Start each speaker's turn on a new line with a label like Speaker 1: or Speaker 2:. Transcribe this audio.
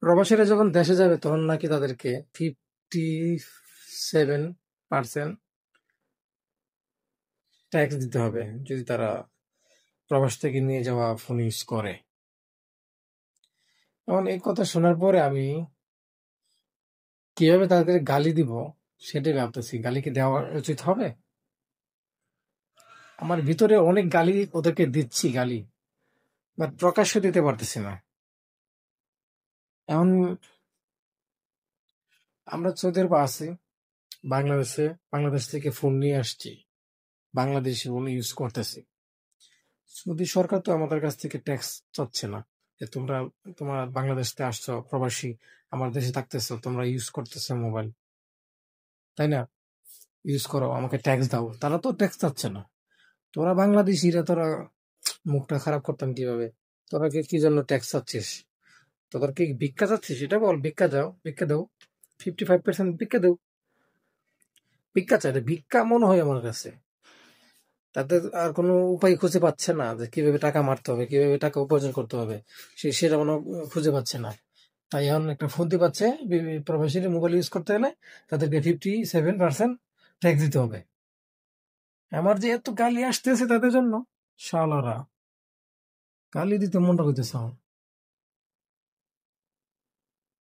Speaker 1: প্রবাসীরা যখন দেশে যাবে তখন নাকি তাদেরকে 57% ট্যাক্স দিতে হবে যদি তারা প্রবাস থেকে নিয়ে যাওয়া ফোন ইউজ করে। এখন এই কথা শোনার পরে আমি কিভাবে তাদের গালি দিব সেটাই ভাবতেছি। গালি কি দেওয়া উচিত হবে? আমার ভিতরে অনেক গালি ওদেরকে দিচ্ছি, গালি, বাট প্রকাশ্য দিতে পারতেছি না। এখন আমরা সৌদি আরবে আছি, বাংলাদেশ থেকে ফোন নিয়ে আসছি, বাংলাদেশি ফোন ইউজ করতেছি। সৌদি সরকার তো আমাদের কাছ থেকে ট্যাক্স চাচ্ছে না যে তোমরা বাংলাদেশ থেকে আসছো প্রবাসী, আমার দেশে থাকতেছো, তোমরা ইউজ করতেছো মোবাইল, তাই না? ইউজ করো, আমাকে ট্যাক্স দাও। তারা তো ট্যাক্স চাচ্ছে না। তোরা বাংলাদেশিরা, তোরা মুখটা খারাপ করতাম কিভাবে? তোরা কি জন্য ট্যাক্স চাচ্ছিস? তোদের কি ভিক্ষা চাচ্ছিস? সেটা বল, ভিক্ষা দাও, ভিক্ষা দাও, 55% ভিক্ষা দাও। ভিক্ষা চাই, ভিক্ষা মনে হয় আমার কাছে। তাদের আর কোনো উপায় খুঁজে পাচ্ছে না যে কিভাবে টাকা মারতে হবে, কিভাবে টাকা উপার্জন করতে হবে, সেটা মনে খুঁজে পাচ্ছে না। তাই এখন একটা ফন্দি পাচ্ছে, প্রবাসীরা মোবাইল ইউজ করতে গেলে তাদেরকে 57% ট্যাক্স দিতে হবে। আমার যে এত গালি আসতেছে তাদের জন্য, শালারা, গালি দিতে মনটা করতেছে আমার।